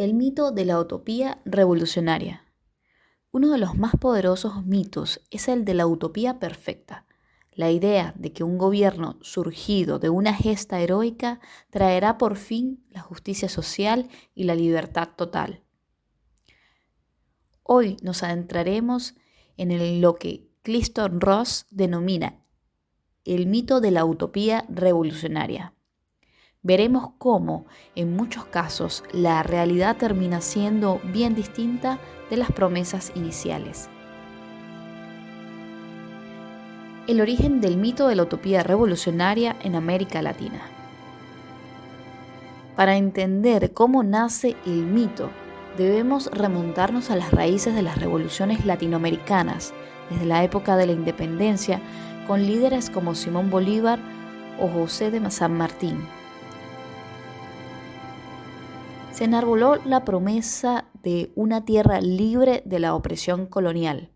El mito de la utopía revolucionaria. Uno de los más poderosos mitos es el de la utopía perfecta, la idea de que un gobierno surgido de una gesta heroica traerá por fin la justicia social y la libertad total. Hoy nos adentraremos en lo que Clinton Ross denomina el mito de la utopía revolucionaria. Veremos cómo, en muchos casos, la realidad termina siendo bien distinta de las promesas iniciales. El origen del mito de la utopía revolucionaria en América Latina. Para entender cómo nace el mito, debemos remontarnos a las raíces de las revoluciones latinoamericanas, desde la época de la independencia, con líderes como Simón Bolívar o José de San Martín. Se enarboló la promesa de una tierra libre de la opresión colonial.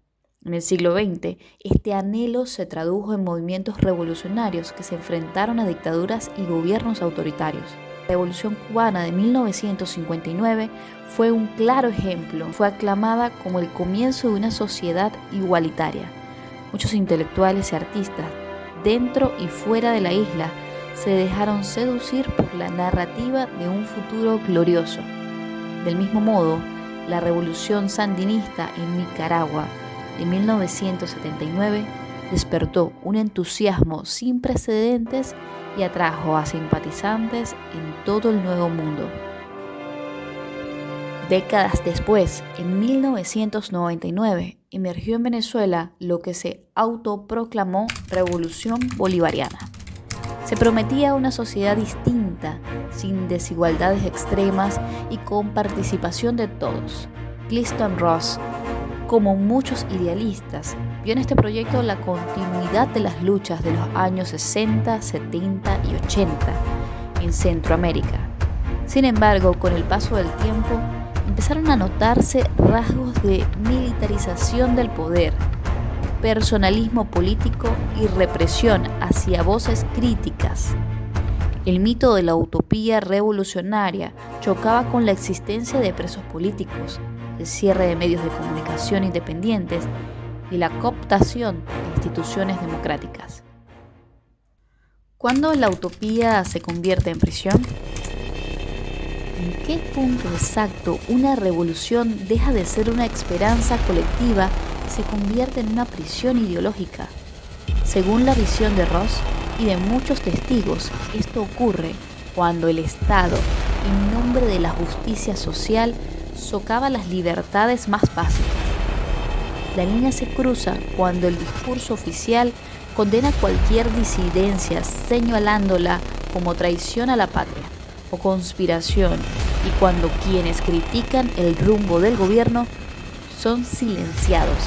En el siglo XX, este anhelo se tradujo en movimientos revolucionarios que se enfrentaron a dictaduras y gobiernos autoritarios. La Revolución Cubana de 1959 fue un claro ejemplo. Fue aclamada como el comienzo de una sociedad igualitaria. Muchos intelectuales y artistas, dentro y fuera de la isla, se dejaron seducir por la narrativa de un futuro glorioso. Del mismo modo, la revolución sandinista en Nicaragua de 1979 despertó un entusiasmo sin precedentes y atrajo a simpatizantes en todo el Nuevo Mundo. Décadas después, en 1999, emergió en Venezuela lo que se autoproclamó Revolución Bolivariana. Se prometía una sociedad distinta, sin desigualdades extremas y con participación de todos. Clinton Ross, como muchos idealistas, vio en este proyecto la continuidad de las luchas de los años 60, 70 y 80 en Centroamérica. Sin embargo, con el paso del tiempo, empezaron a notarse rasgos de militarización del poder, personalismo político y represión hacia voces críticas. El mito de la utopía revolucionaria chocaba con la existencia de presos políticos, el cierre de medios de comunicación independientes y la cooptación de instituciones democráticas. ¿Cuándo la utopía se convierte en prisión? ¿En qué punto exacto una revolución deja de ser una esperanza colectiva y se convierte en una prisión ideológica? Según la visión de Ross y de muchos testigos, esto ocurre cuando el Estado, en nombre de la justicia social, socava las libertades más básicas. La línea se cruza cuando el discurso oficial condena cualquier disidencia, señalándola como traición a la patria o conspiración, y cuando quienes critican el rumbo del gobierno son silenciados.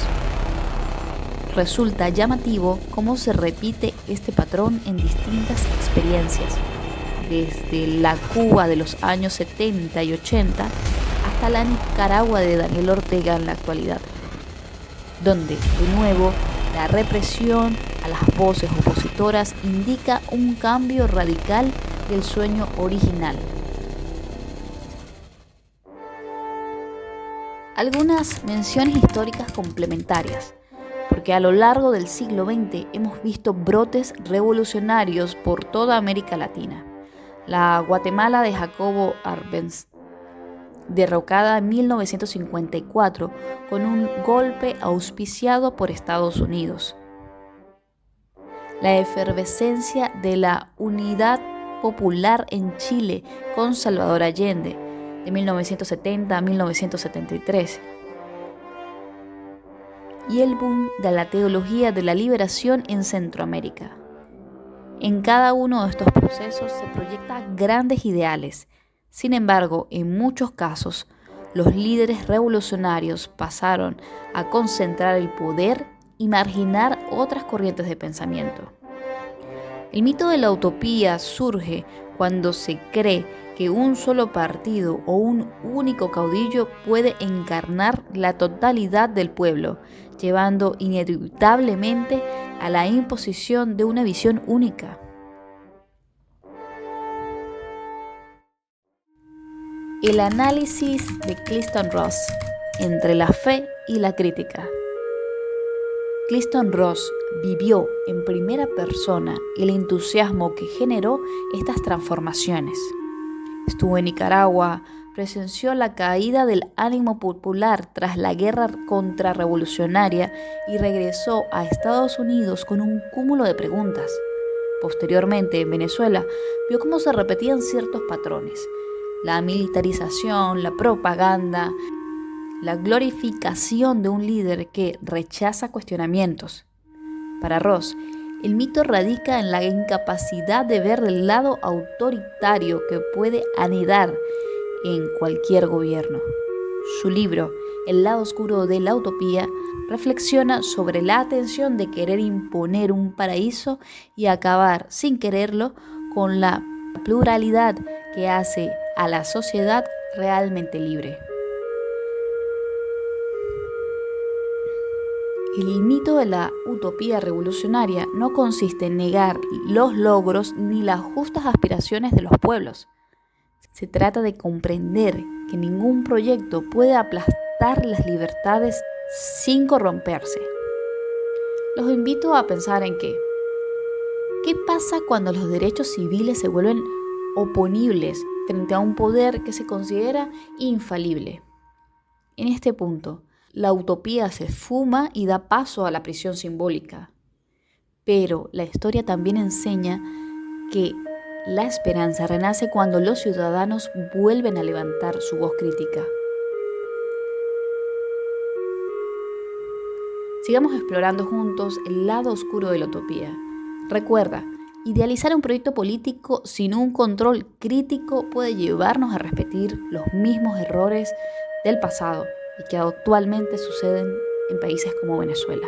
Resulta llamativo cómo se repite este patrón en distintas experiencias, desde la Cuba de los años 70 y 80 hasta la Nicaragua de Daniel Ortega en la actualidad, donde, de nuevo, la represión a las voces opositoras indica un cambio radical del sueño original. Algunas menciones históricas complementarias, porque a lo largo del siglo XX hemos visto brotes revolucionarios por toda América Latina. La Guatemala de Jacobo Arbenz, derrocada en 1954 con un golpe auspiciado por Estados Unidos. La efervescencia de la Unidad Popular en Chile con Salvador Allende, de 1970 a 1973. Y el boom de la teología de la liberación en Centroamérica. En cada uno de estos procesos se proyectan grandes ideales. Sin embargo, en muchos casos, los líderes revolucionarios pasaron a concentrar el poder y marginar otras corrientes de pensamiento. El mito de la utopía surge cuando se cree que un solo partido o un único caudillo puede encarnar la totalidad del pueblo, llevando inevitablemente a la imposición de una visión única. El análisis de Clinton Ross entre la fe y la crítica. Clinton Ross vivió en primera persona el entusiasmo que generó estas transformaciones. Estuvo en Nicaragua, presenció la caída del ánimo popular tras la guerra contrarrevolucionaria y regresó a Estados Unidos con un cúmulo de preguntas. Posteriormente, en Venezuela, vio cómo se repetían ciertos patrones: la militarización, la propaganda, la glorificación de un líder que rechaza cuestionamientos. Para Ross, el mito radica en la incapacidad de ver el lado autoritario que puede anidar en cualquier gobierno. Su libro, El lado oscuro de la utopía, reflexiona sobre la tensión de querer imponer un paraíso y acabar, sin quererlo, con la pluralidad que hace a la sociedad realmente libre. El mito de la utopía revolucionaria no consiste en negar los logros ni las justas aspiraciones de los pueblos. Se trata de comprender que ningún proyecto puede aplastar las libertades sin corromperse. Los invito a pensar en ¿qué pasa cuando los derechos civiles se vuelven oponibles frente a un poder que se considera infalible? En este punto, la utopía se esfuma y da paso a la prisión simbólica. Pero la historia también enseña que la esperanza renace cuando los ciudadanos vuelven a levantar su voz crítica. Sigamos explorando juntos el lado oscuro de la utopía. Recuerda, idealizar un proyecto político sin un control crítico puede llevarnos a repetir los mismos errores del pasado y que actualmente suceden en países como Venezuela.